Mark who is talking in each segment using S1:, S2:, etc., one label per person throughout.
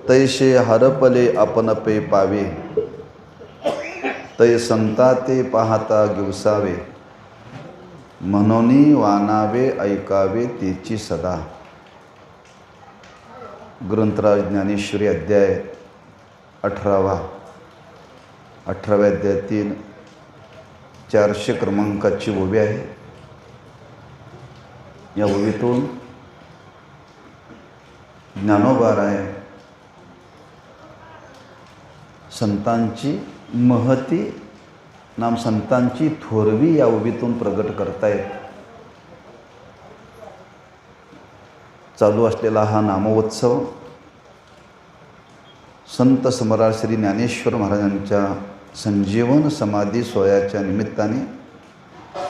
S1: तैसे हरपले आपण पे पावे, तै संता ते पाहता गिवसावे, म्हणून वानावे ऐकावे तेची सदा. ग्रंथराज ज्ञानेश्वरी अध्याय 18. 18व्या अध्यायातील 400 क्रमांकाची ओवी आहे. या ओवीतून ज्ञानोबाराय संतांची महती नाम संतांची थोरवी या ओवीतून प्रगट करतायत. चालू असलेला हा नामोत्सव संत सम्राट श्री ज्ञानेश्वर महाराजांच्या संजीवन समाधी सोहळ्याच्या निमित्ताने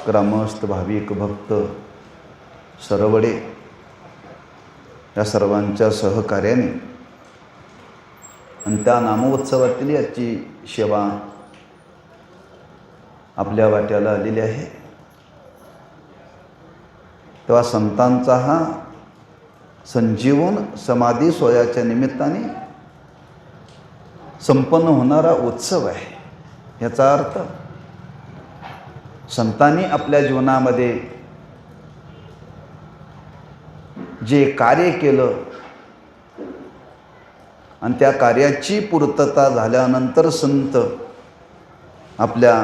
S1: ग्रामस्थ भाविक भक्त सरवडे या सर्वांच्या सहकार्याने आणि त्या नामोत्सवातील याची सेवा आपल्या वाट्याला आलेली आहे. तेव्हा संतांचा हा संजीवन समाधी सोहळ्याच्या निमित्ताने संपन्न होणारा उत्सव आहे. याचा अर्थ संतांनी आपल्या जीवनामध्ये जे कार्य केलं आणि त्या कार्याची पूर्तता झाल्यानंतर संत आपल्या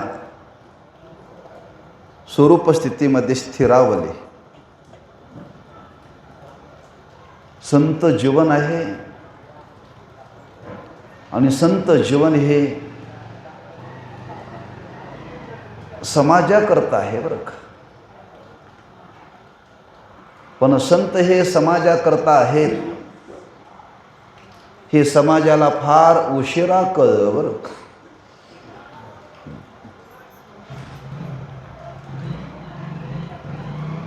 S1: स्वरूप स्थितीमध्ये स्थिरावले. संत जीवन आहे आणि संत जीवन हे समाजाकरता आहे बरं का. पण संत हे समाजाकरता आहेत हे समाजाला फार उशिरा कळलं बरं का.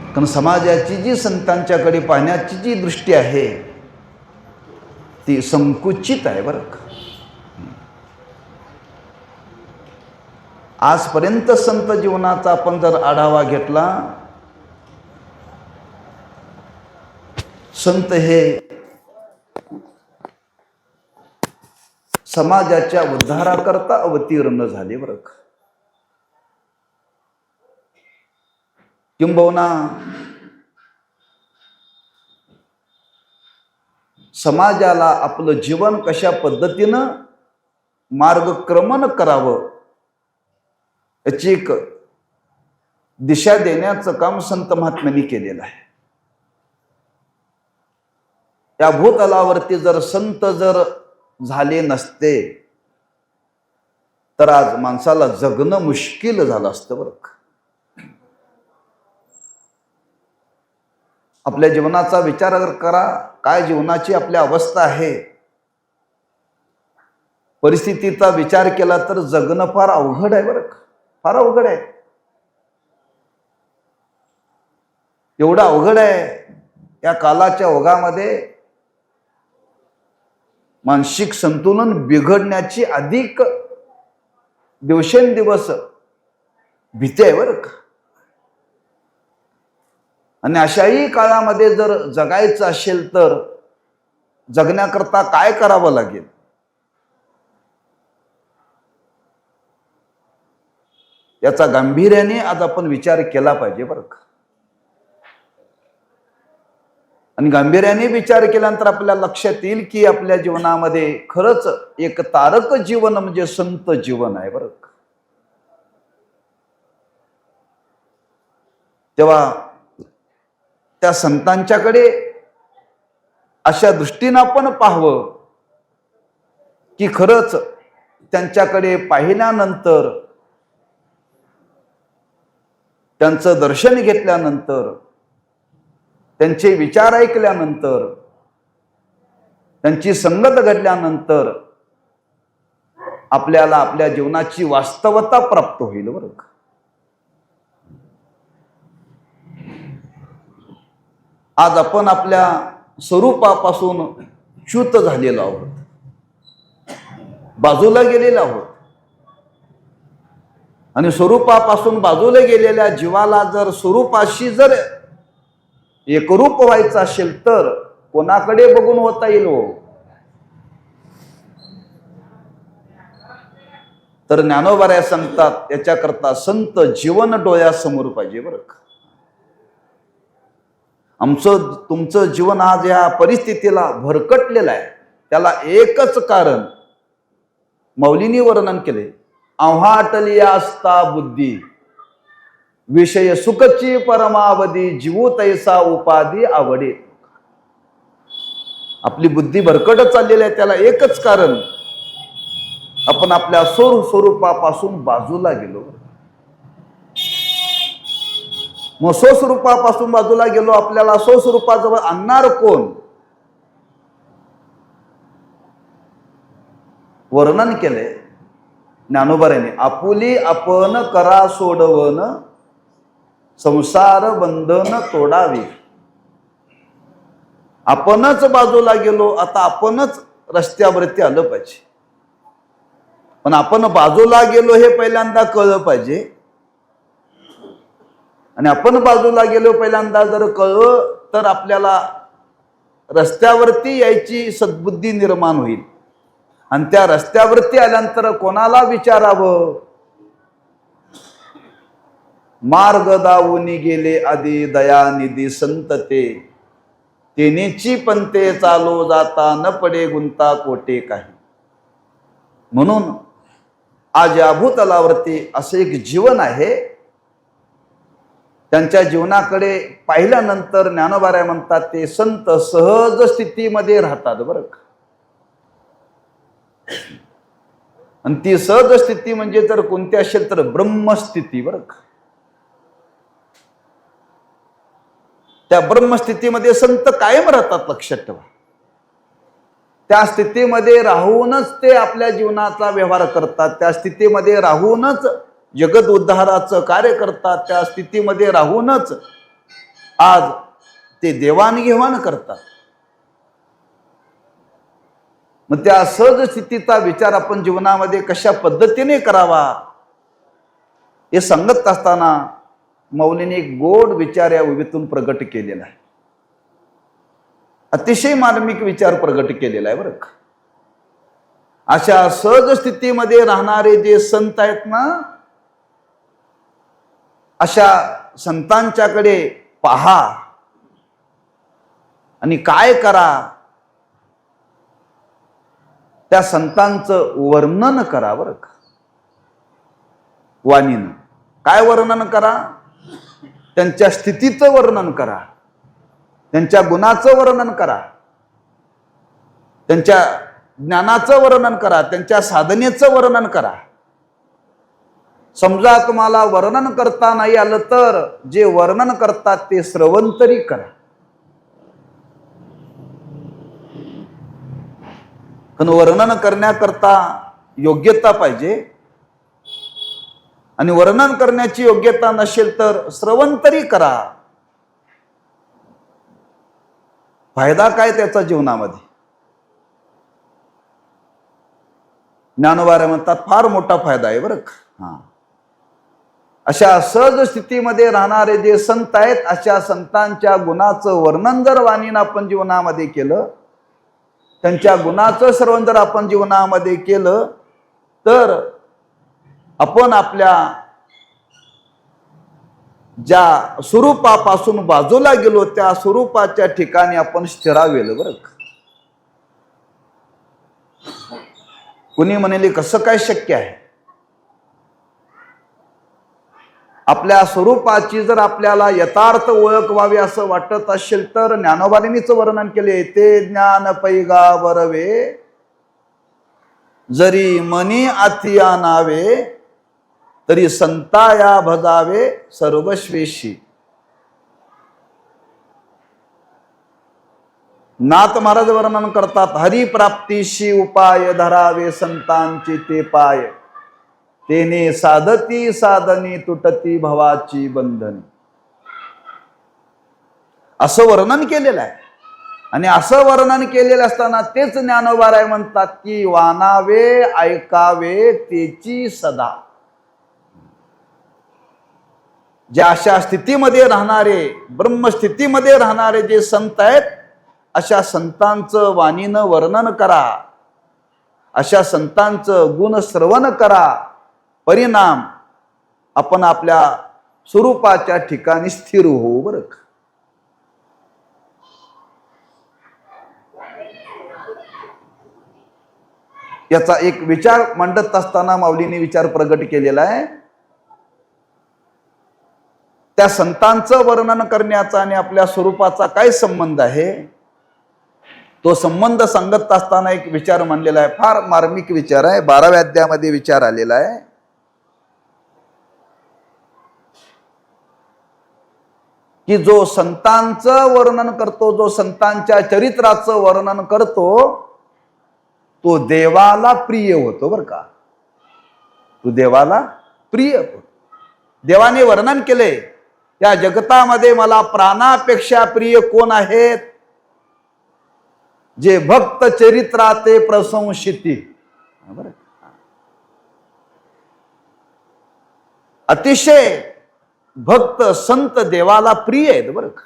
S1: कारण समाजाची जी संतांच्याकडे पाहण्याची जी दृष्टी आहे ती संकुचित आहे बरं का. आजपर्यंत संत जीवनाचा आपण जर आढावा घेतला, संत हे समाजाच्या उद्धाराकरता अवतीर्ण झाले बरं का. किंबहुना समाजाला आपलं जीवन कशा पद्धतीनं मार्गक्रमण करावं याची एक दिशा देण्याचं काम संत महात्म्यांनी केलेलं आहे. या भूतलावरती जर संत जर झाले नसते तर आज माणसाला जगणं मुश्किल झालं असतं बरं का. आपल्या जीवनाचा विचार करा, काय जीवनाची आपली अवस्था आहे. परिस्थितीचा विचार केला तर जगणं फार अवघड आहे बरं का, फार अवघड आहे. एवढं अवघड आहे. या कालाच्या ओघामध्ये मानसिक संतुलन बिघडण्याची अधिक दिवसेंदिवस भीती आहे बरं का. आणि अशाही काळामध्ये जर जगायचं असेल तर जगण्याकरता काय करावं लागेल याचा गांभीर्याने आज आपण विचार केला पाहिजे बरं का. आणि गांभीर्याने विचार केल्यानंतर आपल्या लक्षात येईल की आपल्या जीवनामध्ये खरंच एक तारक जीवन म्हणजे संत जीवन आहे बरं का. तेव्हा त्या संतांच्याकडे अशा दृष्टीनं आपण पाहावं की खरंच त्यांच्याकडे पाहिल्यानंतर, त्यांचं दर्शन घेतल्यानंतर, त्यांचे विचार ऐकल्यानंतर, त्यांची संगत घडल्यानंतर आपल्याला आपल्या जीवनाची वास्तवता प्राप्त होईल बरं का. आज आपण आपल्या स्वरूपापासून च्युत झालेलो आहोत, बाजूला गेलेलो आहोत. आणि स्वरूपापासून बाजूला गेलेल्या जीवाला जर स्वरूपाशी जर एकरूप व्हायचं असेल तर कोणाकडे बघून होता येईल हो? तर ज्ञानोबा सांगतात याच्याकरता संत जीवन डोळ्यासमोर पाहिजे बरं का. आमचं तुमचं जीवन आज या परिस्थितीला भरकटलेलं आहे, त्याला एकच कारण मौलीनी वर्णन केले, आव्हाटली असता बुद्धी विषय सुखची परमावधी जीवू तैसा उपाधी आवडे. आपली बुद्धी भरकटत चाललेली आहे, त्याला एकच कारण आपण आपल्या स्वरूपापासून बाजूला गेलो. मग स्वस्वरूपापासून बाजूला गेलो, आपल्याला स्वस्वरूपाजवळ आणणार कोण? वर्णन केले ज्ञानोबाने, आपुली आपण करा सोडवन संसार बंधन तोडावे. आपणच बाजूला गेलो, आता आपणच रस्त्यावरती आलं पाहिजे. पण आपण बाजूला गेलो हे पहिल्यांदा कळलं पाहिजे, आणि आपण बाजूला गेलो पहिल्यांदा जर कळलं तर आपल्याला रस्त्यावरती यायची सद्बुद्धी निर्माण होईल. आणि त्या रस्त्यावरती आल्यानंतर कोणाला विचारावं? मार्ग दावूनी गेले आधी दयानिधी संत तेनेची पंते चालो जाता न पडे गुंता कोटे काही. म्हणून आज या भूतलावरती असे एक जीवन आहे, त्यांच्या जीवनाकडे पाहिल्यानंतर ज्ञानोबा म्हणतात ते संत सहज स्थितीमध्ये राहतात बरं का. आणि ती सहज स्थिती म्हणजे जर कोणती असेल तर ब्रह्मस्थिती बरं का. त्या ब्रह्मस्थितीमध्ये संत कायम राहतात, लक्षात ठेवा. त्या स्थितीमध्ये राहूनच ते आपल्या जीवनाचा व्यवहार करतात, त्या स्थितीमध्ये राहूनच जगत उद्धाराचं कार्य करतात, त्या स्थितीमध्ये राहूनच आज ते देवाणघेवाण करतात. मग त्या सहज स्थितीचा विचार आपण जीवनामध्ये कशा पद्धतीने करावा हे सांगत असताना मौलीने एक गोड विचार या उभीतून प्रगट केलेला आहे. अतिशय मार्मिक विचार प्रगट केलेला आहे बरं का. अशा सहज स्थितीमध्ये राहणारे जे संत आहेत ना, अशा संतांच्याकडे पहा आणि काय करा, त्या संतांचं वर्णन करा बरं का. वाणीनं काय वर्णन करा? त्यांच्या स्थितीचं वर्णन करा, त्यांच्या गुणाचं वर्णन करा, त्यांच्या ज्ञानाचं वर्णन करा, त्यांच्या साधनेचं वर्णन करा. समजा तुम्हाला वर्णन करता नाही आलं तर जे वर्णन करतात ते श्रवण तरी करा. पण वर्णन करण्याकरता योग्यता पाहिजे, आणि वर्णन करण्याची योग्यता नसेल तर श्रवण तरी करा. फायदा काय त्याचा जीवनामध्ये? ज्ञानोबा म्हणतात फार मोठा फायदा आहे बरं का. अशा सहज स्थितीमध्ये राहणारे जे संत आहेत, अशा संतांच्या गुणाचं वर्णन जर वाणीनं आपण जीवनामध्ये केलं, त्यांच्या गुणाचं श्रवण जर आपण जीवनामध्ये केलं, तर आपण आपल्या ज्या स्वरूपापासून बाजूला गेलो त्या स्वरूपाच्या ठिकाणी आपण स्थिरावेल बरं का. कुणी म्हणेल कसं काय शक्य आहे? आपल्या स्वरूपाची जर आपल्याला यथार्थ ओळख व्हावी असं वाटत असेल तर ज्ञानोबानीच वर्णन केले, ते ज्ञान पैगा बरवे जरी मनी आथिया नावे तरी संताया भजावे सर्वश्वेशी. नाथ महाराज वर्णन करतात, हरिप्राप्तीशी उपाय धरावे संतांचे ते पाय, तेने साधती साधनी तुटती भवाची बंधनी. असं वर्णन केलेलं आहे. आणि असं वर्णन केलेलं असताना तेच ज्ञानोबा म्हणतात की वानावे ऐकावे तेची सदा. ज्या अशा स्थितीमध्ये राहणारे, ब्रह्मस्थितीमध्ये राहणारे जे संत आहेत, अशा संतांचं वाणीनं वर्णन करा, अशा संतांचं गुण श्रवण करा, परिणाम आपण आपल्या स्वरूपाच्या ठिकाणी स्थिर होऊ बरं का. याचा एक विचार मांडत असताना माऊलीने विचार प्रगट केलेला आहे. त्या संतांचं वर्णन करण्याचा आणि आपल्या स्वरूपाचा काय संबंध आहे, तो संबंध सांगत असताना एक विचार मांडलेला आहे. फार मार्मिक विचार आहे. 12व्या अध्यायामध्ये विचार आलेला आहे. की जो संतांचं वर्णन करतो, जो संतांच्या चरित्राचं वर्णन करतो, तो देवाला प्रिय होतो बरं का. तो देवाला प्रिय होतो. देवाने वर्णन केले, या जगतामध्ये मला प्राणापेक्षा प्रिय कोण आहेत, जे भक्त चरित्राते प्रशंसिती. बरं, अतिशय भक्त संत देवाला प्रिय आहेत बरं का,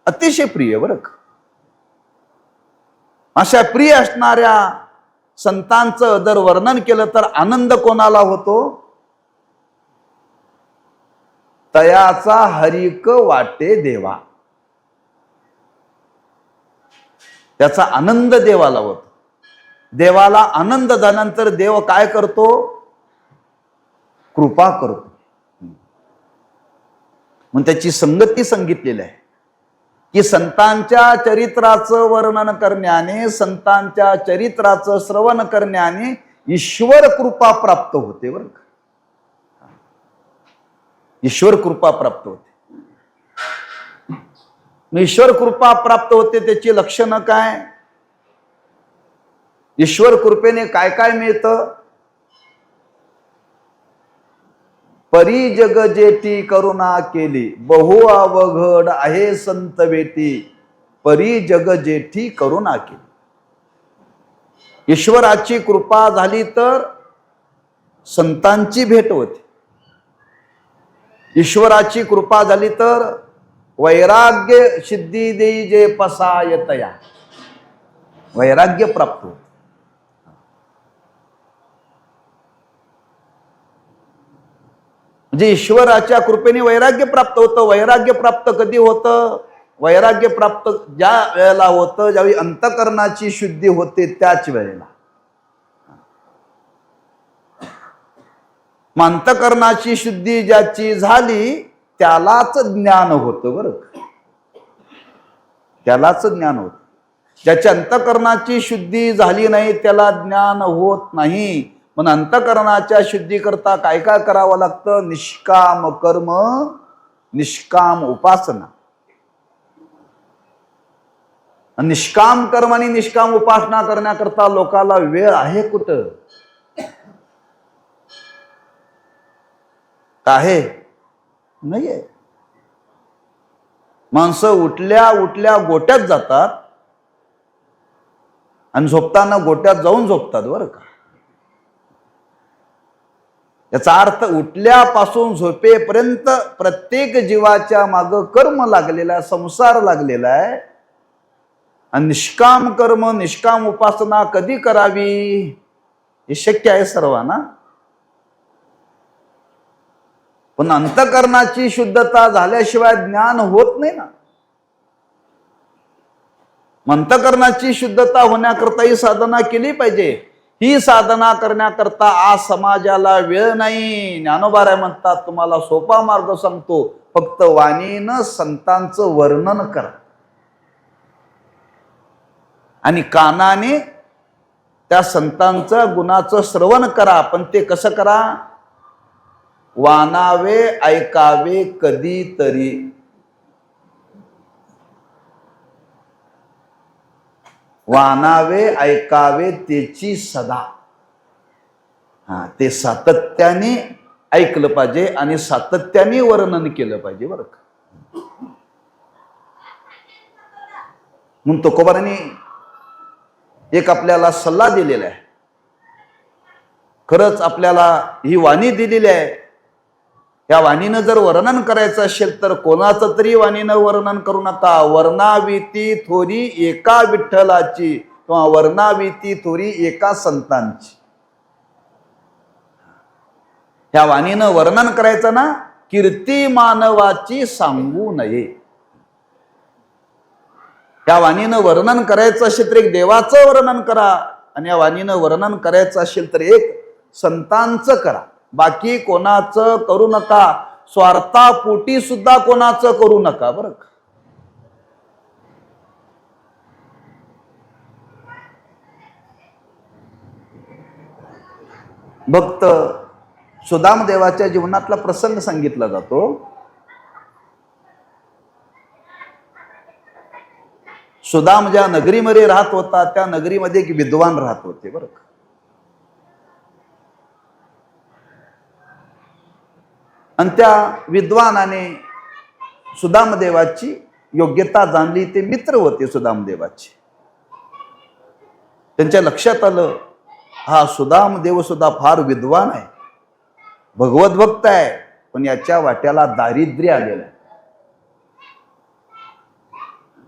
S1: अतिशय प्रिय बरं का. अशा प्रिय असणाऱ्या संतांचं जर वर्णन केलं तर आनंद कोणाला होतो, तयाचा हरिक वाटे देवा. त्याचा आनंद देवाला होतो. देवाला आनंद झाल्यानंतर देव काय करतो, कृपा करतो. म्हणून त्याची संगती सांगितलेली आहे की संतांच्या चरित्राचं वर्णन करण्याने, संतांच्या चरित्राचं श्रवण करण्याने ईश्वर कृपा प्राप्त होते बरं का. ईश्वर कृपा प्राप्त होते. ईश्वर कृपा प्राप्त होते त्याची लक्षणं काय, ईश्वर कृपेने काय काय मिळतं. परी जग जेठी करुणा केली, बहु अवघड आहे संत वेटी. परी जग जेठी करुणा केली. ईश्वराची कृपा झाली तर संतांची भेट होते. ईश्वराची कृपा झाली तर वैराग्य सिद्धी देई जे पसायतया, वैराग्य प्राप्त होते. म्हणजे ईश्वराच्या कृपेने वैराग्य प्राप्त होतं. वैराग्य प्राप्त कधी होतं, वैराग्य प्राप्त ज्या वेळेला होतं, ज्यावेळी अंतकरणाची शुद्धी होते त्याच वेळेला. अंतकरणाची शुद्धी ज्याची झाली त्यालाच ज्ञान होतं बरं, त्यालाच ज्ञान होतं. ज्याच्या अंतकरणाची शुद्धी झाली नाही त्याला ज्ञान होत नाही. पण अंतकरणाच्या शुद्धीकरता काय काय करावं लागतं, निष्काम कर्म, निष्काम उपासना. निष्काम कर्म आणि निष्काम उपासना करण्याकरता लोकाला वेळ आहे कुठं, आहे नाहीये. माणसं उठल्या उठल्या गोट्यात जातात आणि झोपताना गोट्यात जाऊन झोपतात बरं का. याचा अर्थ उठल्यापासून झोपेपर्यंत प्रत्येक जीवाच्या माग कर्म लागलेला, संसार लागलेला आहे. आणि निष्काम कर्म, निष्काम उपासना कधी करावी हे शक्य आहे सर्वांना. पण अंतकरणाची शुद्धता झाल्याशिवाय ज्ञान होत नाही ना. अंतकरणाची शुद्धता होण्याकरता ही साधना केली पाहिजे. ही साधना करण्याकरता आज समाजाला वेळ नाही. ज्ञानोबा म्हणतात, तुम्हाला सोपा मार्ग सांगतो, फक्त वाणीनं संतांचं वर्णन करा आणि कानाने त्या संतांचं गुणाचं श्रवण करा. पण ते कसं करा, वानावे ऐकावे कधीतरी. वानावे ऐकावे त्याची सदा. ते सातत्याने ऐकलं पाहिजे आणि सातत्याने वर्णन केलं पाहिजे बरं का. म्हणून तुकोबारांनी एक आपल्याला सल्ला दिलेला आहे. खरंच आपल्याला ही वाणी दिलेली आहे. या वाणीनं जर वर्णन करायचं असेल तर कोणाचं तरी वाणीनं वर्णन करू नका. वर्णाविती थोरी एका विठ्ठलाची किंवा वर्णाविती थोरी एका संतांची. ह्या वाणीनं वर्णन करायचं ना, कीर्ती मानवाची सांगू नये. या वाणीनं वर्णन करायचं असेल तर एक देवाचं वर्णन करा, आणि या वाणीनं वर्णन करायचं असेल तर एक संतांचं करा. बाकी कोणाचं करू नका, स्वार्थापोटी सुद्धा कोणाचं करू नका बरं का. भक्त सुदामदेवाच्या जीवनातला प्रसंग सांगितला जातो. सुदाम ज्या नगरीमध्ये राहत होता त्या नगरीमध्ये एक विद्वान राहत होते बरं का. आणि त्या विद्वानाने सुदामदेवाची योग्यता जाणली. ते मित्र होते सुदामदेवाचे. त्यांच्या लक्षात आलं, हा सुदामदेव सुद्धा फार विद्वान आहे, भगवत भक्त आहे, पण याच्या वाट्याला दारिद्र्य आलेलं आहे.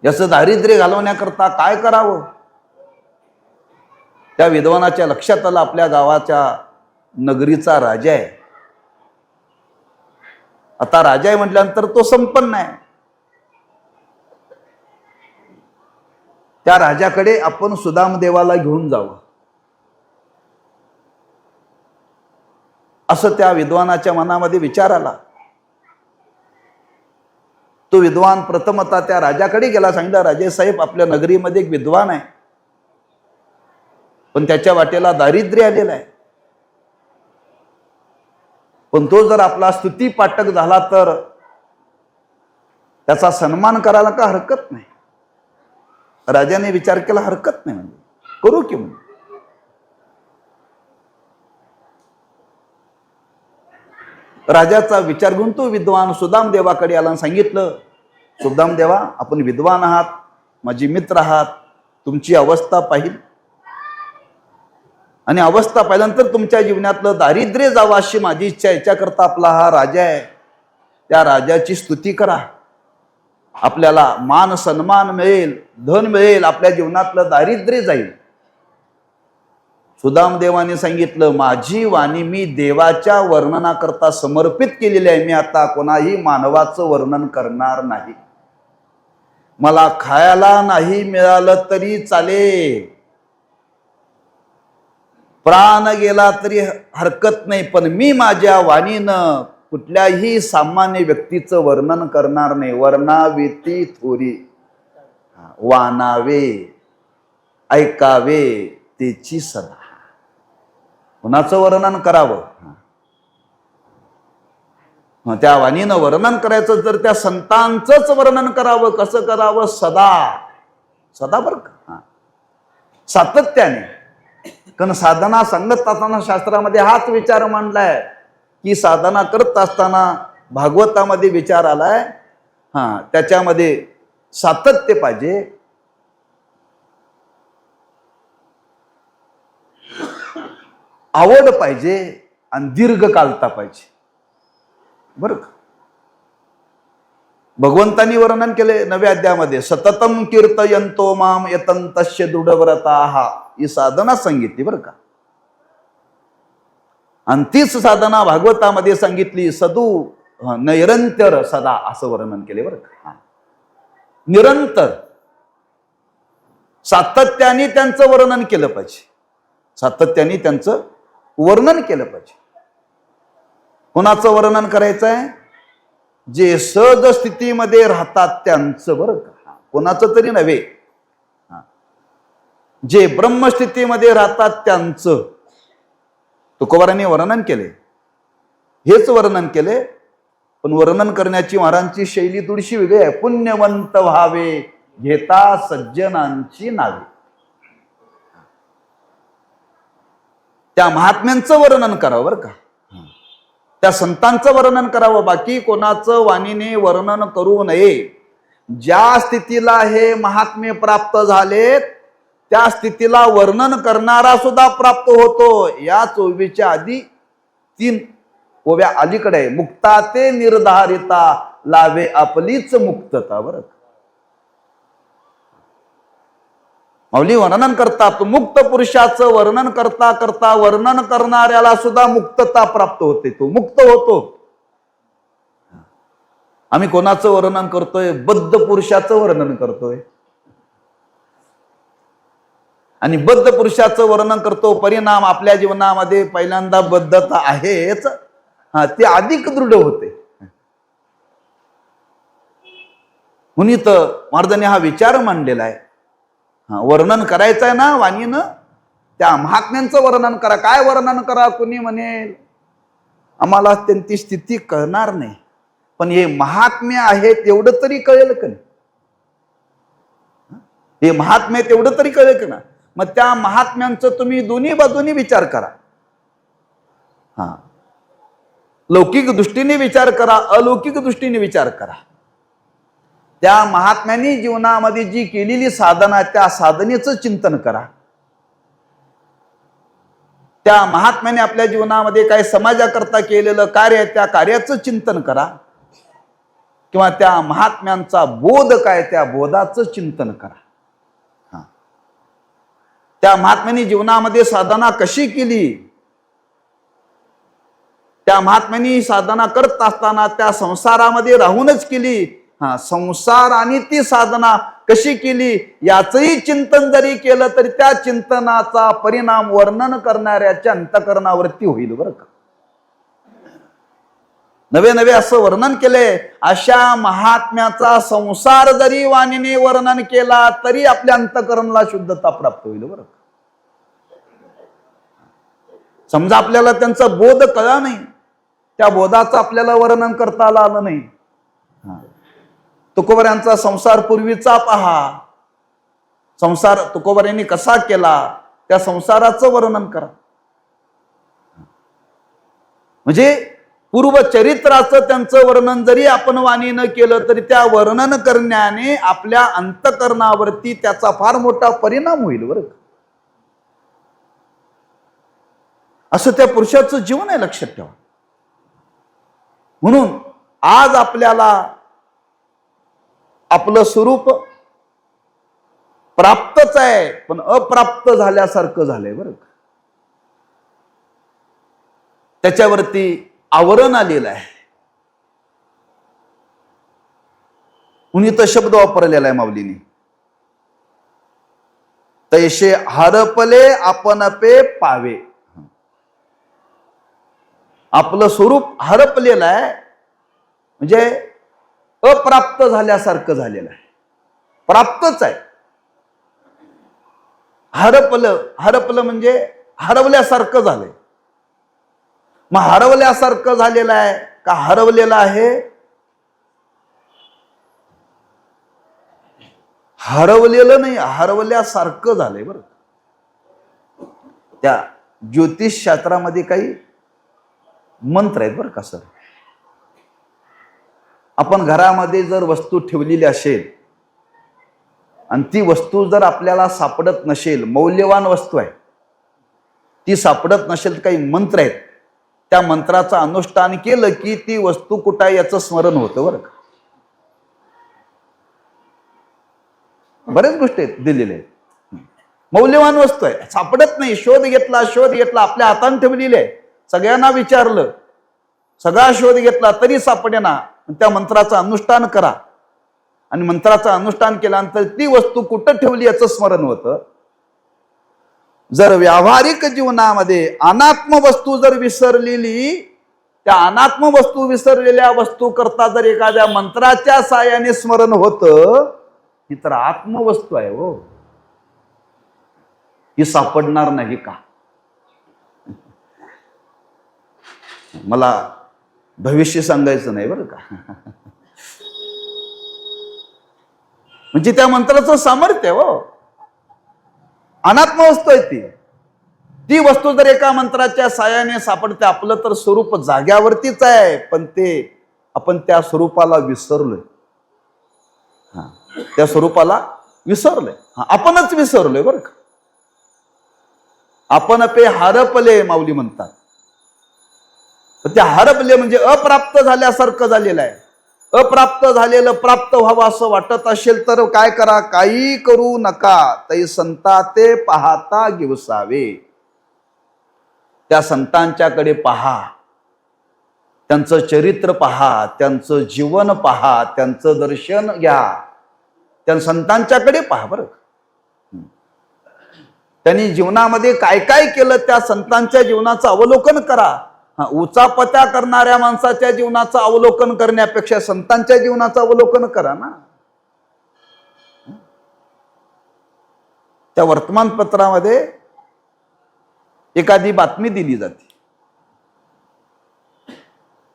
S1: याचं दारिद्र्य घालवण्याकरता काय करावं. त्या विद्वानाच्या लक्षात आलं, आपल्या गावाच्या नगरीचा राजा आहे. आता राजा आहे म्हटल्यानंतर तो संपन्न आहे. त्या राजाकडे आपण सुदामदेवाला घेऊन जावं, असं त्या विद्वानाच्या मनामध्ये विचार आला. तो विद्वान प्रथमतः त्या राजाकडे गेला. सांगितलं, राजे साहेब, आपल्या नगरीमध्ये एक विद्वान आहे, पण त्याच्या वाटेला दारिद्र्य आलेलं आहे. पण तो जर आपला स्तुती पाठक झाला तर त्याचा सन्मान करायला का हरकत नाही. राजाने विचार केला, हरकत नाही, म्हणजे करू की म्हणून. राजाचा विचार घेऊन तो विद्वान सुदामदेवाकडे आला आणि सांगितलं, सुदामदेवा, आपण विद्वान आहात, माझी मित्र आहात, तुमची अवस्था पाहिली आणि अवस्था पाहिल्यानंतर तुमच्या जीवनातलं दारिद्र्य जावं अशी माझी इच्छा. याच्याकरता आपला हा राजा आहे, त्या राजाची स्तुती करा, आपल्याला मान सन्मान मिळेल, धन मिळेल, आपल्या जीवनातलं दारिद्र्य जाईल. सुदामदेवाने सांगितलं, माझी वाणी मी देवाच्या वर्णनाकरता समर्पित केलेली आहे. मी आता कोणाही मानवाचं वर्णन करणार नाही. मला खायला नाही मिळालं तरी चालेल, प्राण गेला तरी हरकत नाही, पण मी माझ्या वाणीनं कुठल्याही सामान्य व्यक्तीचं वर्णन करणार नाही. वर्णावेती थोरी, वानावे ऐकावे तेची सदा. कुणाचं वर्णन करावं, त्या वाणीनं वर्णन करायचं तर त्या संतांचंच वर्णन करावं. कसं करावं, सदा सदा बरं का, सातत्याने. कारण साधना सांगत असताना शास्त्रामध्ये हाच विचार मांडलाय की साधना करत असताना भागवतामध्ये विचार आलाय, त्याच्यामध्ये सातत्य पाहिजे. आवड पाहिजे आणि दीर्घकालता पाहिजे बरं का. भगवंतांनी वर्णन केले 9व्या अध्यायामध्ये, सततम कीर्तयंतो माम यतंतस्य दृढव्रताः, ही साधना सांगितली बरं का. आणि तीच साधना भागवतामध्ये सांगितली, सदू नैरंतर सदा, असं वर्णन केले बरं का. निरंतर सातत्याने त्यांचं वर्णन केलं पाहिजे, सातत्याने त्यांचं वर्णन केलं पाहिजे. कोणाचं वर्णन करायचं आहे, जे सहज स्थितीमध्ये राहतात त्यांचं बरं का, कोणाचं तरी नव्हे. जे ब्रह्मस्थितीमध्ये राहतात त्यांचं तुकोबारांनी वर्णन केले, हेच वर्णन केले. पण वर्णन करण्याची महाराजांची शैली थोडीशी वेगळी आहे. पुण्यवंत व्हावे घेता सज्जनांची नावे, त्या महात्म्यांचं वर्णन करावं बरं का, त्या संतांचं वर्णन करावं. बाकी कोणाचं वाणीने वर्णन करू नये. ज्या स्थितीला हे महात्म्य प्राप्त झालेत त्या स्थितीला वर्णन करणारा सुद्धा प्राप्त होतो. याच ओवीच्या आधी 3 ओव्या अलीकडे आहे, मुक्ता ते निर्धारिता लावे आपलीच मुक्तता बरं. माऊली वर्णन करतात, मुक्त पुरुषाचं वर्णन करता करता वर्णन करणाऱ्याला सुद्धा मुक्तता प्राप्त होते, तो मुक्त होतो. आम्ही कोणाचं वर्णन करतोय? बद्ध पुरुषाचं वर्णन करतोय. आणि बद्ध पुरुषाचं वर्णन करतो, परिणाम आपल्या जीवनामध्ये पहिल्यांदा बद्धता आहेच, ती अधिक दृढ होते. म्हणून तर महाराजांनी हा विचार मांडलेला आहे. वर्णन करायचं आहे ना वाणीनं, त्या महात्म्यांचं वर्णन करा. काय वर्णन करा? कुणी म्हणेल आम्हाला त्यांची स्थिती कळणार नाही, पण हे महात्म्य आहेत एवढं तरी कळेल का नाही? हे महात्म्य तेवढं तरी कळेल का ना? मग त्या महात्म्यांचं तुम्ही दोन्ही बाजूनी विचार करा. लौकिक दृष्टीने विचार करा, अलौकिक दृष्टीने विचार करा. त्या महात्म्यांनी जीवनामध्ये जी केलेली साधना, त्या साधनेचं चिंतन करा. त्या महात्म्याने आपल्या जीवनामध्ये काय समाजाकरता केलेलं कार्य आहे, त्या कार्याचं चिंतन करा. किंवा त्या महात्म्यांचा बोध काय, त्या बोधाचं चिंतन करा. त्या महात्म्यांनी जीवनामध्ये साधना कशी केली, त्या महात्म्यांनी साधना करत असताना त्या संसारामध्ये राहूनच केली, संसार आणि ती साधना कशी केली याचंही चिंतन जरी केलं तरी त्या चिंतनाचा परिणाम वर्णन करणाऱ्याच्या अंतःकरणावरती होईल बरं का. नवे नवे असं वर्णन केले. अशा महात्म्याचा संसार जरी वाणीने वर्णन केला तरी आपल्या अंतःकरणाला शुद्धता प्राप्त होईल बरं का. समजा आपल्याला त्यांचा बोध कळला नाही, त्या बोधाचं आपल्याला वर्णन करता आलं नाही. तुकोबऱ्यांचा संसार पूर्वीचा पहा, संसार तुकोबऱ्यांनी कसा केला त्या संसाराचं वर्णन करा. म्हणजे पूर्व चरित्राचं त्यांचं वर्णन जरी आपण वाणीनं केलं तरी त्या वर्णन करण्याने आपल्या अंतःकरणावरती त्याचा फार मोठा परिणाम होईल बरं. असं त्या पुरुषाचं जीवन आहे, लक्षात ठेवा. म्हणून आज आपल्याला आपलं स्वरूप प्राप्तच आहे, पण अप्राप्त झाल्यासारखं झालंय बरं का. त्याच्यावरती आवरण आलेलं आहे. म्हणून तो शब्द वापरलेला आहे माऊलीने, तैसे हरपले आपण पे पावे. आपलं स्वरूप हरपलेलं आहे म्हणजे अप्राप्त झाल्यासारखं झालेलं आहे. प्राप्तच आहे. हरपलं, हरपलं म्हणजे हरवल्यासारखं झालंय. मग हरवल्यासारखं झालेलं आहे का हरवलेलं आहे? हरवलेलं नाही, हरवल्यासारखं झालंय बरं. त्या ज्योतिष शास्त्रामध्ये काही मंत्र आहेत बरं का सर. आपण घरामध्ये जर वस्तू ठेवलेली असेल आणि ती वस्तू जर आपल्याला सापडत नसेल, मौल्यवान वस्तू आहे, ती सापडत नसेल तर काही मंत्र आहेत, त्या मंत्राचं अनुष्ठान केलं की ती वस्तू कुठं आहे याचं स्मरण होतं बरं का. बऱ्याच गोष्टी आहेत दिलेल्या आहेत. मौल्यवान वस्तू आहे, सापडत नाही, शोध घेतला, आपल्या हाताने ठेवलेली आहे, सगळ्यांना विचारलं, सगळा शोध घेतला तरी सापडेना. त्या मंत्राचं अनुष्ठान करा आणि मंत्राचं अनुष्ठान केल्यानंतर ती वस्तू कुठं ठेवली याचं स्मरण होतं. जर व्यावहारिक जीवनामध्ये अनात्म वस्तू जर विसरलेली, त्या अनात्म वस्तू विसरलेल्या वस्तू करता जर एखाद्या मंत्राच्या साहाय्याने स्मरण होतं, ही तर आत्मवस्तू आहे हो, ही सापडणार नाही का. मला भविष्य सांगायचं नाही बरं का. म्हणजे त्या मंत्राचं सामर्थ्य हो, अनात्म वस्तू आहे ती वस्तू जर एका मंत्राच्या साहाय्याने सापडते, आपलं तर स्वरूप जाग्यावरतीच आहे, पण ते आपण त्या स्वरूपाला विसरलोय. त्या स्वरूपाला विसरलोय, आपणच विसरलोय बरं का. आपण पे हरपले माऊली म्हणतात. त्या हरपले म्हणजे अप्राप्त झाल्यासारखं झालेलं आहे. अप्राप्त झालेलं प्राप्त व्हावं असं वाटत असेल तर काय करा, काही करू नका, तै संता ते पाहता गिवसावे. त्या संतांच्याकडे पहा, त्यांचं चरित्र पहा, त्यांचं जीवन पहा, त्यांचं दर्शन घ्या, त्या संतांच्याकडे पहा बरं. त्यांनी जीवनामध्ये काय काय केलं त्या संतांच्या जीवनाचं अवलोकन करा. उचापत्या करणाऱ्या माणसाच्या जीवनाचं अवलोकन करण्यापेक्षा संतांच्या जीवनाचं अवलोकन करा ना. त्या वर्तमानपत्रामध्ये एखादी बातमी दिली जाते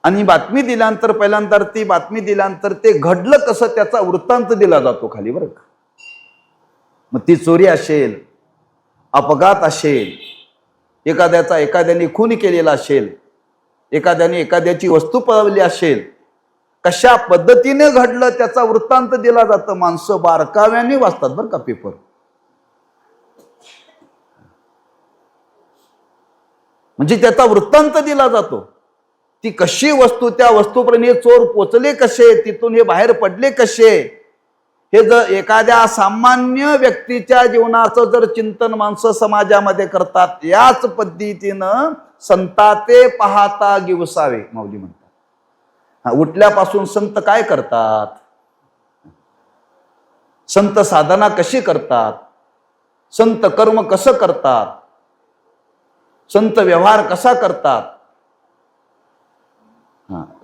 S1: आणि बातमी दिल्यानंतर पहिल्यांदा ती बातमी दिल्यानंतर ते घडलं कसं त्याचा वृत्तांत दिला जातो खाली बरं का. मग ती चोरी असेल, अपघात असेल, एखाद्याने खून केलेला असेल, एखाद्याने एखाद्याची वस्तू पळवली असेल, कशा पद्धतीने घडलं त्याचा वृत्तांत दिला जातो. माणसं बारकाव्याने वाचतात बरं का पेपर. म्हणजे त्याचा वृत्तांत दिला जातो. ती कशी वस्तू, त्या वस्तूपर्यंत चोर पोचले कसे, तिथून हे बाहेर पडले कसे, हे जर एखाद्या सामान्य व्यक्तीच्या जीवनाचं जर चिंतन माणसं समाजामध्ये करतात, याच पद्धतीनं संता ते पाहता गिवसावे माऊली म्हणतात. उठल्यापासून संत काय करतात, संत साधना कशी करतात, संत कर्म कसं करतात, संत व्यवहार कसा करतात,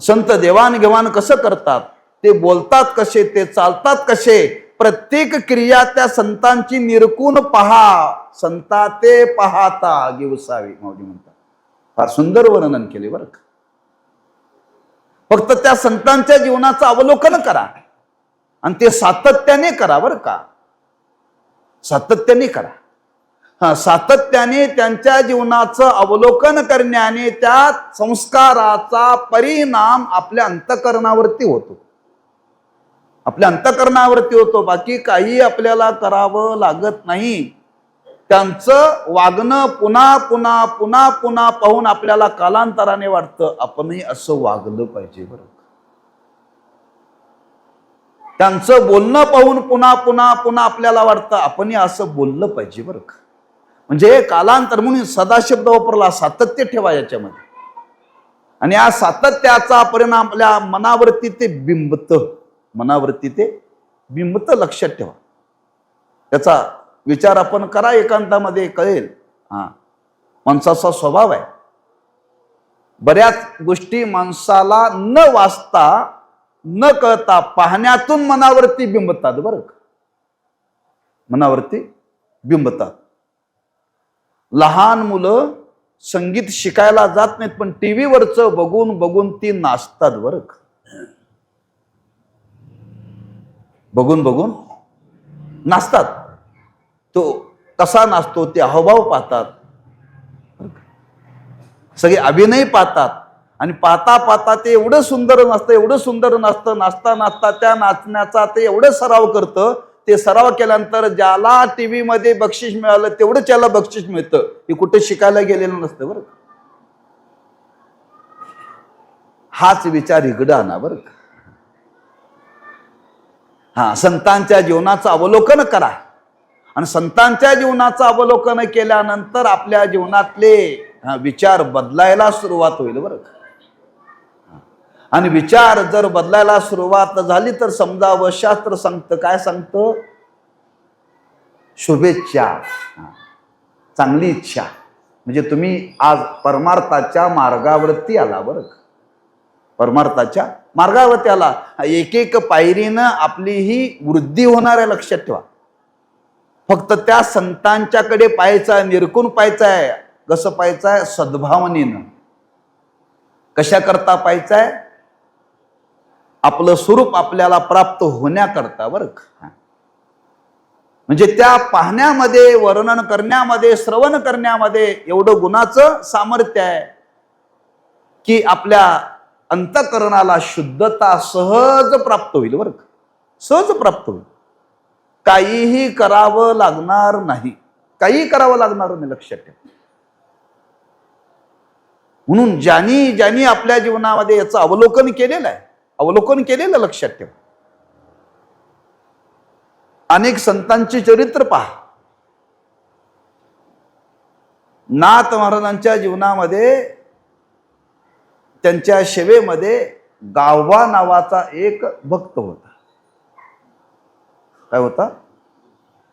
S1: संत देवाणघेवाण कसं करतात, ते बोलतात कसे, ते चालतात कसे, प्रत्येक क्रिया त्या संतांची निरकून पहा, संता ते पाहता गिवसावे माऊली म्हणतात. फार सुंदर वर्णन केले बरं का. फक्त त्या संतांच्या जीवनाचं अवलोकन करा आणि ते सातत्याने करा बरं का, सातत्याने करा. सातत्याने त्यांच्या जीवनाचं अवलोकन करण्याने त्या संस्काराचा परिणाम आपल्या अंतःकरणावरती होतो, आपल्या अंतःकरणावरती होतो. बाकी काही आपल्याला करावं लागत नाही. त्यांचं वागणं पुन्हा पुन्हा पुन्हा पुन्हा पाहून आपल्याला कालांतराने वाटतं आपणही असं वागलं पाहिजे बरं. त्यांचं बोलणं पाहून पुन्हा पुन्हा पुन्हा आपल्याला वाटतं आपणही असं बोललं पाहिजे बरं का. म्हणजे कालांतर म्हणून सदाशब्द वापरला, सातत्य ठेवा याच्यामध्ये. आणि या सातत्याचा परिणाम आपल्या मनावरती ते बिंबत, मनावरती ते बिंबत, लक्षात ठेवा. त्याचा विचार आपण करा, एकांतामध्ये कळेल. माणसाचा स्वभाव आहे, बऱ्याच गोष्टी माणसाला न वाचता न कळता पाहण्यातून मनावरती बिंबतात बरं का, मनावरती बिंबतात. लहान मुलं संगीत शिकायला जात नाहीत, पण टीव्हीवरचं बघून बघून ती नाचतात बरं का, बघून बघून नाचतात. तो कसा नाचतो ते हावभाव पाहतात, सगळे अभिनय पाहतात. आणि पाहता पाहता ते एवढं सुंदर नाचतं, एवढं सुंदर नाचतं, नाचता नाचता त्या नाचण्याचा ते एवढं सराव करतं. ते सराव केल्यानंतर ज्याला टीव्ही मध्ये बक्षीस मिळालं तेवढं त्याला बक्षीस मिळतं. हे कुठे शिकायला गेलेलं नसतं बरं. हाच विचार इकडं आणा बरं का. संतांच्या जीवनाचं अवलोकन करा आणि संतांच्या जीवनाचं अवलोकन केल्यानंतर आपल्या जीवनातले विचार बदलायला सुरुवात होईल बरं का. आणि विचार जर बदलायला सुरुवात झाली तर समजा व शास्त्र सांगतं, काय सांगतं, शुभेच्छा, चांगली इच्छा. म्हणजे तुम्ही आज परमार्थाच्या मार्गावरती आला बरं का, परमार्थाच्या मार्गावरती आला. एक एक पायरीनं आपली ही वृद्धी होणार आहे, लक्षात ठेवा. फक्त त्या संतांच्याकडे पाहायचा, निरकून पाहायचा आहे. कसं पाहायचं आहे, सद्भावनेनं. कशा करता पाहायचं आहे, आपलं स्वरूप आपल्याला प्राप्त होण्याकरता बरं का. म्हणजे त्या पाहण्यामध्ये, वर्णन करण्यामध्ये, श्रवण करण्यामध्ये एवढं गुणाचं सामर्थ्य आहे की आपल्या अंतःकरणाला शुद्धता सहज प्राप्त होईल बरं का, सहज प्राप्त होईल. काहीही करावं लागणार नाही, काही करावं लागणार नाही, लक्षात ठेवा. म्हणून ज्यांनी आपल्या जीवनामध्ये याचं अवलोकन केलेलं आहे अवलोकन केलेलं लक्षात ठेवा. अनेक संतांची चरित्र पहा. नाथ महाराजांच्या जीवनामध्ये, त्यांच्या सेवेमध्ये गावबा नावाचा एक भक्त होता. काय होता?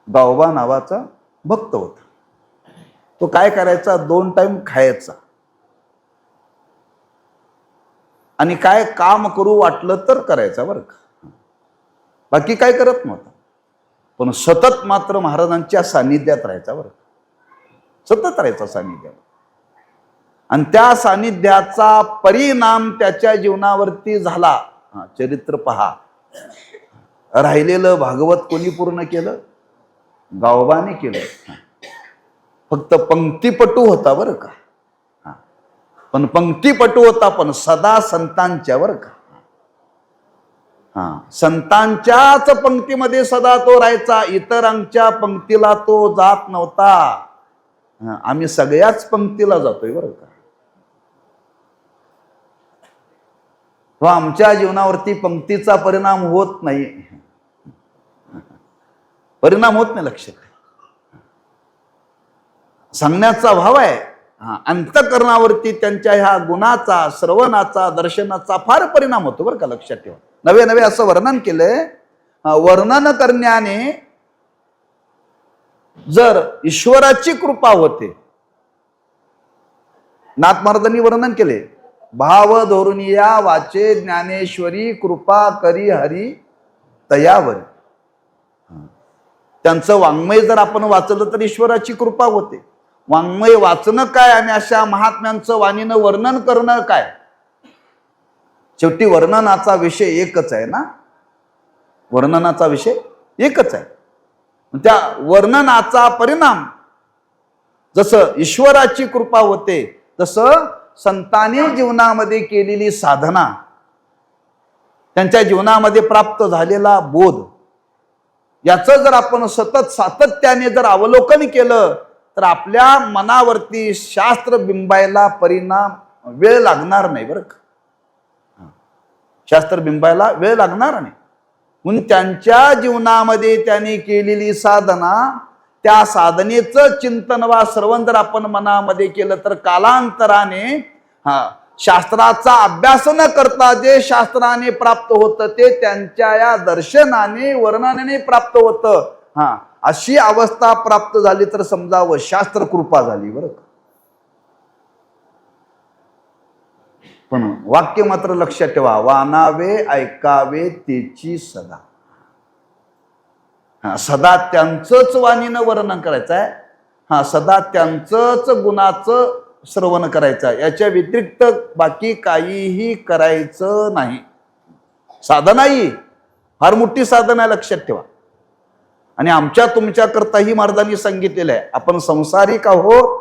S1: गावबा नावाचा भक्त होता. तो काय करायचा? 2 टाइम खायचा आणि काय काम करू वाटलं तर करायचा बरं का, बाकी काय करत नव्हता. पण सतत मात्र महाराजांच्या सानिध्यात राहायचा बरं, सतत राहायचा सानिध्यात. आणि त्या सानिध्याचा परिणाम त्याच्या जीवनावरती झाला. चरित्र पहा. राहिलेलं भागवत कोणी पूर्ण केलं? गावबाने केलं. फक्त पंक्तिपटू होता बरं का, पण पंक्तिपटू होता, पण सदा संतांच्या बरं का. संतांच्याच पंक्तीमध्ये सदा तो राहायचा. इतरांच्या पंक्तीला तो जात नव्हता. आम्ही सगळ्याच पंक्तीला जातोय बरं का. तो आमच्या जीवनावरती पंक्तीचा परिणाम होत नाही, परिणाम होत नाही. लक्षात सांगण्याचा भाव आहे, अंतःकरणावरती त्यांच्या ह्या गुणाचा, श्रवणाचा, दर्शनाचा फार परिणाम होतो बरं का. लक्षात ठेवा. नवे नवे असं वर्णन केलंय. वर्णन करण्याने जर ईश्वराची कृपा होते. नाथ महाराजांनी वर्णन केले, भाव धरून या वाचे ज्ञानेश्वरी कृपा करी हरी तयावर. त्यांचं वाङ्मय जर आपण वाचलं तर ईश्वराची कृपा होते. वाङ्मय वाचणं काय आणि अशा महात्म्यांचं वाणीनं वर्णन करणं काय? शेवटी वर्णनाचा विषय एकच आहे ना, वर्णनाचा विषय एकच आहे. त्या वर्णनाचा परिणाम जसं ईश्वराची कृपा होते, तसं संतांनी जीवनामध्ये केलेली साधना, त्यांच्या जीवनामध्ये प्राप्त झालेला बोध, याचं जर आपण सतत सातत्याने जर अवलोकन केलं तर आपल्या मनावरती शास्त्र बिंबायला परिणाम वेळ लागणार नाही बरं का. शास्त्र बिंबायला वेळ लागणार नाही. म्हणून त्यांच्या जीवनामध्ये त्यांनी केलेली साधना, त्या साधनेचं चिंतन वा श्रवण जर आपण मनामध्ये केलं तर कालांतराने शास्त्राचा अभ्यास न करता जे शास्त्राने प्राप्त होतं ते त्यांच्या या दर्शनाने, वर्णनाने प्राप्त होतं. अशी अवस्था प्राप्त झाली तर समजावं शास्त्र कृपा झाली बरं का. पण वाक्य मात्र लक्षात ठेवा, वानावे ऐकावे तेची सदा. सदा त्यांचंच वाणीनं वर्णन करायचं आहे. सदा त्यांचंच गुणाचं श्रवण करायचं आहे. याच्या व्यतिरिक्त बाकी काहीही करायचं नाही. साधना ही फार मोठी साधना, लक्षात ठेवा. आणि आमच्या तुमच्या करताही महाराजांनी सांगितलेलं आहे, आपण संसारिक आहोत.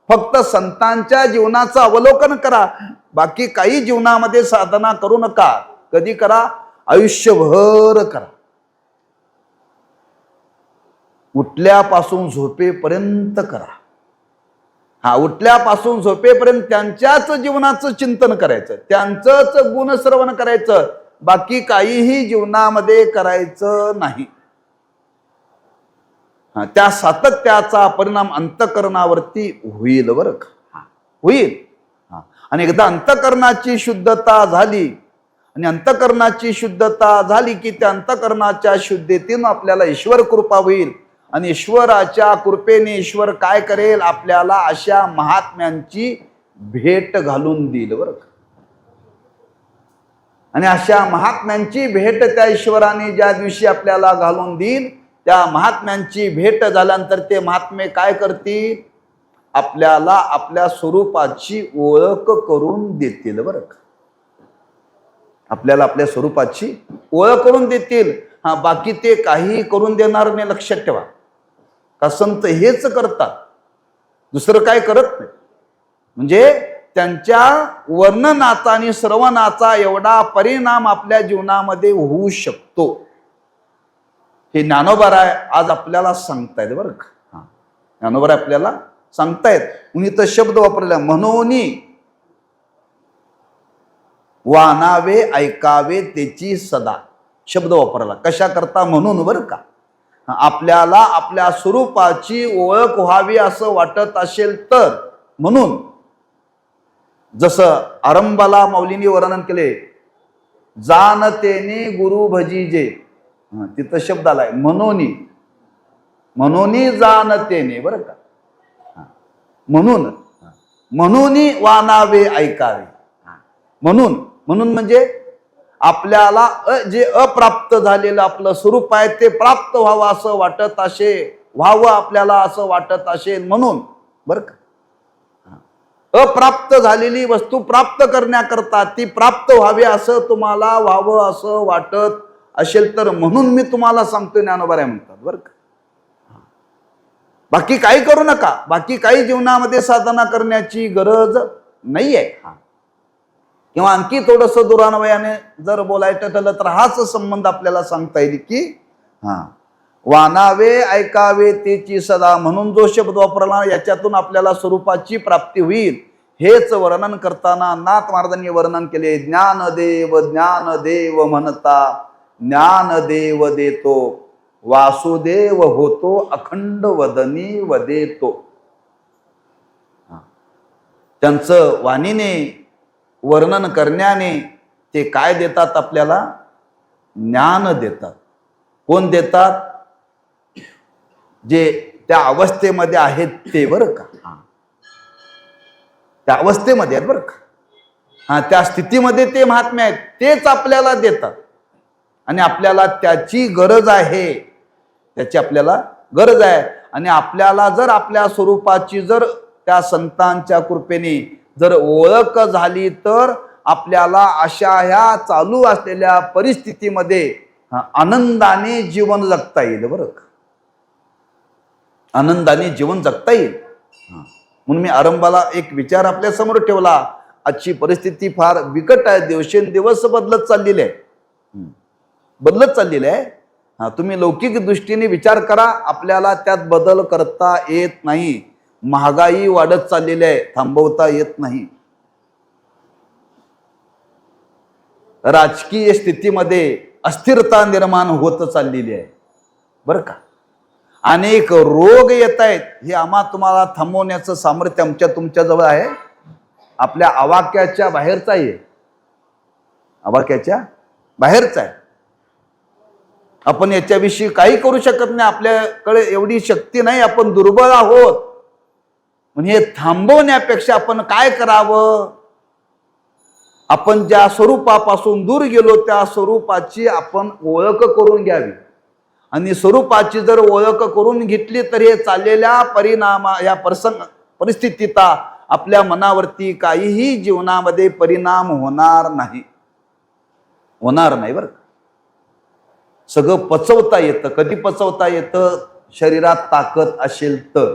S1: फक्त संतांच्या जीवनाचं अवलोकन करा, बाकी काही जीवनामध्ये साधना करू नका. कधी करा? आयुष्यभर करा. उठल्यापासून झोपेपर्यंत करा. उठल्यापासून झोपेपर्यंत त्यांच्याच जीवनाचं चिंतन करायचं, त्यांचंच गुणश्रवण करायचं, बाकी काहीही जीवनामध्ये करायचं नाही. त्या सातत्याचा परिणाम अंतःकरणावरती होईल बरं का, होईल. आणि एकदा अंतःकरणाची शुद्धता झाली, आणि अंतःकरणाची शुद्धता झाली की त्या अंतःकरणाच्या शुद्धतेतून आपल्याला ईश्वर कृपा होईल. आणि ईश्वराच्या कृपेने ईश्वर काय करेल? आपल्याला अशा महात्म्यांची भेट घालून देईल बरं का. आणि अशा महात्म्यांची भेट त्या ईश्वराने ज्या दिवशी आपल्याला घालून देईल, त्या महात्म्यांची भेट झाल्यानंतर ते महात्मे काय करतील? आपल्याला आपल्या स्वरूपाची ओळख करून देतील बरं का. आपल्याला आपल्या स्वरूपाची ओळख करून देतील. बाकी ते काही करून देणार नाही, लक्षात ठेवा. का संत हेच करतात, दुसरं काय करत नाही. म्हणजे त्यांच्या वर्णनाचा आणि श्रवणाचा एवढा परिणाम आपल्या जीवनामध्ये होऊ शकतो. हे ज्ञानोबाराय आज आपल्याला सांगतायत बरं का. ज्ञानोबाराय आपल्याला सांगतायत. कुणी तर शब्द वापरला, म्हणून वानावे ऐकावे त्याची सदा शब्द वापरला कशा करता म्हणून बरं का. आपल्याला आपल्या स्वरूपाची ओळख व्हावी असं वाटत असेल तर म्हणून. जसं आरंभाला माऊलींनी वर्णन केले जाणतेने गुरु भजीजे, तिथं शब्द आलाय मनोनी, मनोनी जाणतेने बरं का. म्हणून म्हणून वानावे ऐकावे. म्हणून म्हणून म्हणजे आपल्याला जे अप्राप्त झालेलं आपलं स्वरूप आहे ते प्राप्त व्हावं असं वाटत असेल, व्हावं आपल्याला असं वाटत असेल म्हणून बरं का. अप्राप्त झालेली वस्तू प्राप्त करण्याकरता ती प्राप्त व्हावी असं तुम्हाला व्हावं असं वाटत असेल तर म्हणून मी तुम्हाला सांगतोय ज्ञानोबा म्हणतात बरं का. बाकी काही करू नका, बाकी काही जीवनामध्ये साधना करण्याची गरज नाहीये. किंवा आणखी थोडस दुरान्वयाने जर बोलायचं ठरलं तर हाच संबंध आपल्याला सांगता येईल की वानावे ऐकावे तेची सदा म्हणून जो शब्द वापरला याच्यातून आपल्याला स्वरूपाची प्राप्ती होईल. हेच वर्णन करताना नाथ महाराजांनी वर्णन केले ज्ञानदेव ज्ञानदेव म्हणता ज्ञानदेव देतो वासुदेव होतो अखंड वदनी वदेतो. त्यांचं वाणीने वर्णन करण्याने ते काय देतात आपल्याला ज्ञान देतात. कोण देतात जे त्या अवस्थेमध्ये आहेत ते बरं का. त्या अवस्थेमध्ये आहेत बरं का. त्या स्थितीमध्ये ते महात्मे आहेत तेच आपल्याला देतात आणि आपल्याला त्याची गरज आहे, त्याची आपल्याला गरज आहे. आणि आपल्याला जर आपल्या स्वरूपाची जर त्या संतांच्या कृपेने जर ओळख झाली तर आपल्याला अशा ह्या चालू असलेल्या परिस्थितीमध्ये आनंदाने जीवन जगता येईल बरं का. आनंदाने जीवन जगता येईल. म्हणून मी आरंभाला एक विचार आपल्या समोर ठेवला. आजची परिस्थिती फार बिकट आहे, दिवसेंदिवस बदलत चाललेली आहे, बदलत चाललेली आहे. तुम्ही लौकिक दृष्टीने विचार करा, आपल्याला त्यात बदल करता येत नाही. महागाई वाढत चाललेली आहे, थांबवता येत नाही. राजकीय स्थितीमध्ये अस्थिरता निर्माण होत चाललेली आहे बरं का. अनेक रोग येत आहेत, हे आम्हा तुम्हाला थांबवण्याचं सामर्थ्य आमच्या तुमच्याजवळ आहे. आपल्या आवाक्याच्या बाहेरचा आहे, आवाक्याच्या बाहेरचा आहे. आपण याच्याविषयी काही करू शकत नाही, आपल्याकडे एवढी शक्ती नाही, आपण दुर्बळ आहोत. म्हणजे थांबवण्यापेक्षा आपण काय करावं, आपण ज्या स्वरूपापासून दूर गेलो त्या स्वरूपाची आपण ओळख करून घ्यावी. आणि स्वरूपाची जर ओळख करून घेतली तर हे चाललेल्या या परिस्थितीत आपल्या मनावरती काहीही जीवनामध्ये परिणाम होणार नाही, होणार नाही बरं. सगळं पचवता येतं. कधी पचवता येतं, शरीरात ताकद असेल तर,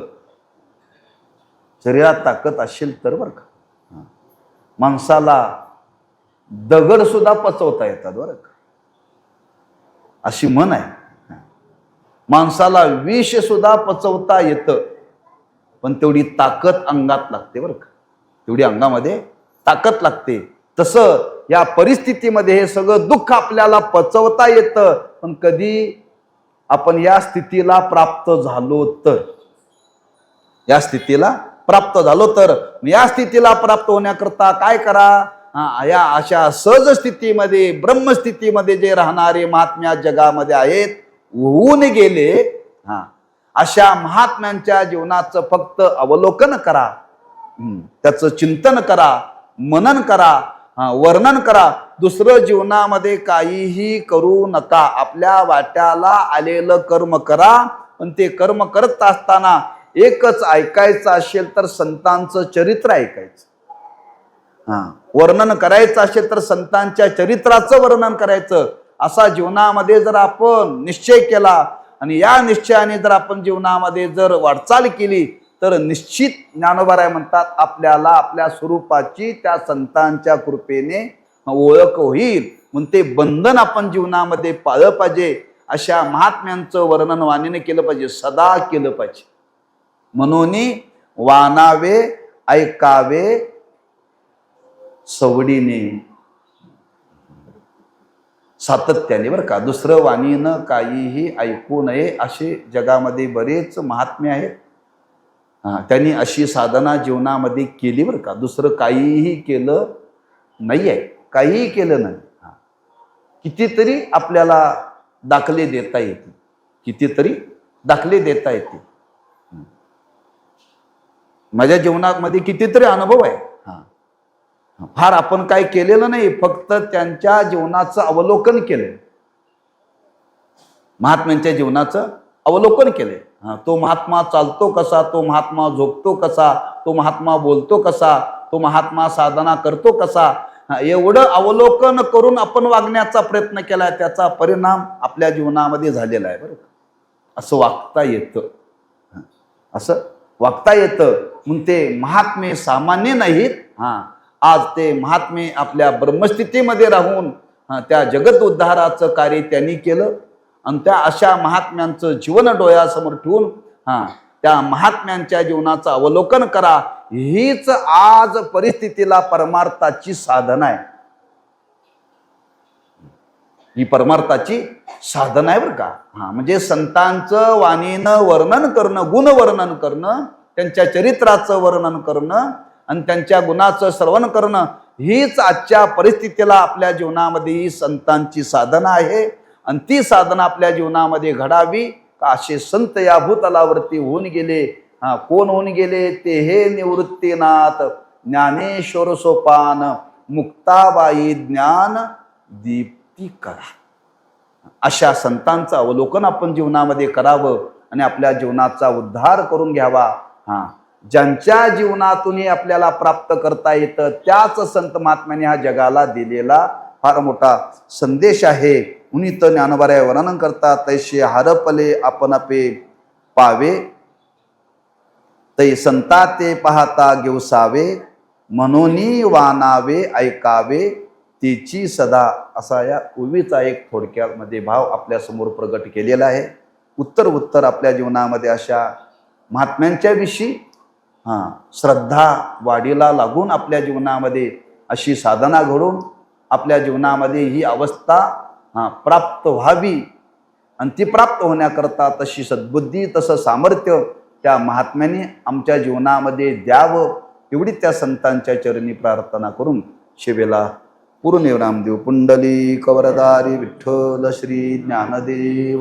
S1: शरीरात ताकद असेल तर बरं का. माणसाला दगड सुद्धा पचवता येतात बरं का, अशी म्हण आहे. माणसाला विष सुद्धा पचवता येतं, पण तेवढी ताकद अंगात लागते बरं का, तेवढी अंगामध्ये ताकद लागते. तसं या परिस्थितीमध्ये हे सगळं दुःख आपल्याला पचवता येतं, पण कधी आपण या स्थितीला प्राप्त झालो तर, या स्थितीला प्राप्त झालो तर, या स्थितीला प्राप्त होण्याकरता काय करा, या अशा सहज स्थितीमध्ये ब्रह्मस्थितीमध्ये जे राहणारे महात्म्या जगामध्ये आहेत, होऊन गेले, अशा महात्म्यांच्या जीवनाचं फक्त अवलोकन करा, त्याचं चिंतन करा, मनन करा, वर्णन करा. दुसरं जीवनामध्ये काहीही करू नका. आपल्या वाट्याला आलेलं कर्म करा, पण ते कर्म करत असताना एकच ऐकायचं असेल तर संतांचं चरित्र ऐकायचं. वर्णन करायचं असेल तर संतांच्या चरित्राचं वर्णन करायचं. असा जीवनामध्ये जर आपण निश्चय केला आणि या निश्चयाने जर आपण जीवनामध्ये जर वाटचाल केली तर निश्चित ज्ञानोबा म्हणतात आपल्याला आपल्या स्वरूपाची त्या संतांच्या कृपेने ओळख होईल. म्हणून ते बंधन आपण जीवनामध्ये पाळलं पाहिजे. अशा महात्म्यांचं वर्णन वाणीने केलं पाहिजे, सदा केलं पाहिजे. म्हणून वानावे ऐकावे सवडीने. सातत्याने बरं का, दुसरं वाणीनं काहीही ऐकू नये असे जगामध्ये बरेच महात्मे आहेत. त्यांनी अशी साधना जीवनामध्ये केली बरं का, दुसरं काहीही केलं नाही आहे, काहीही केलं नाही. कितीतरी आपल्याला दाखले देता येतील, कितीतरी दाखले देता येतील. माझ्या जीवनामध्ये कितीतरी अनुभव आहे. फार आपण काय केलेलं नाही, फक्त त्यांच्या जीवनाचं अवलोकन केलं, महात्म्यांच्या जीवनाचं अवलोकन केले. तो महात्मा चालतो कसा, तो महात्मा झोपतो कसा, तो महात्मा बोलतो कसा, तो महात्मा साधना करतो कसा, एवढं अवलोकन करून आपण वागण्याचा प्रयत्न केलाय, त्याचा परिणाम आपल्या जीवनामध्ये झालेला आहे बरं. असं वागता येतं, असं वागता येतं. म्हणून ते महात्मे सामान्य नाहीत. आज ते महात्मे आपल्या ब्रह्मस्थितीमध्ये राहून त्या जगत उद्धाराचं कार्य त्यांनी केलं. आणि त्या अशा महात्म्यांचं जीवन डोळ्यासमोर ठेवून त्या महात्म्यांच्या जीवनाचं अवलोकन करा. हीच आज परिस्थितीला परमार्थाची साधना आहे. ही परमार्थाची साधना आहे बरं का. म्हणजे संतांचं वाणीनं वर्णन करणं, गुणवर्णन करणं, त्यांच्या चरित्राचं वर्णन करणं आणि त्यांच्या गुणाचं श्रवण करणं, हीच आजच्या परिस्थितीला आपल्या जीवनामध्ये ही संतांची साधना आहे. आणि ती साधना आपल्या जीवनामध्ये घडावी का असे संत या भूतलावरती होऊन गेले. कोण होऊन गेले ते हे निवृत्तीनाथ, ज्ञानेश्वर सोपान, मुक्ताबाई ज्ञान दीप्ती करा. अशा संतांचं अवलोकन आपण जीवनामध्ये करावं आणि आपल्या जीवनाचा उद्धार करून घ्यावा. ज्यांच्या जीवनातूनही आपल्याला प्राप्त करता येतं त्याच संत महात्म्यांनी हा जगाला दिलेला फार मोठा संदेश आहे. उनित ज्ञानोबाराय वर्णन करतात, तैसे हरपले आपण पे पावे, तै संता ते पाहता घेऊसावे, मनोनी वानावे ऐकावे तिची सदा. असा या उवीचा एक थोडक्यामध्ये भाव आपल्या समोर प्रगट केलेला आहे. उत्तर आपल्या जीवनामध्ये अशा महात्म्यांच्या विषयी श्रद्धा वाढीला लागून आपल्या जीवनामध्ये अशी साधना घडून आपल्या जीवनामध्ये ही अवस्था प्राप्त व्हावी. आणि ती प्राप्त होण्याकरता तशी सद्बुद्धी, तसं सामर्थ्य त्या महात्म्यांनी आमच्या जीवनामध्ये द्यावं, एवढी त्या संतांच्या चरणी प्रार्थना करून शिवेला पूर्णविराम देऊ. पुंडलिक वरदारी विठ्ठल श्री ज्ञानदेव.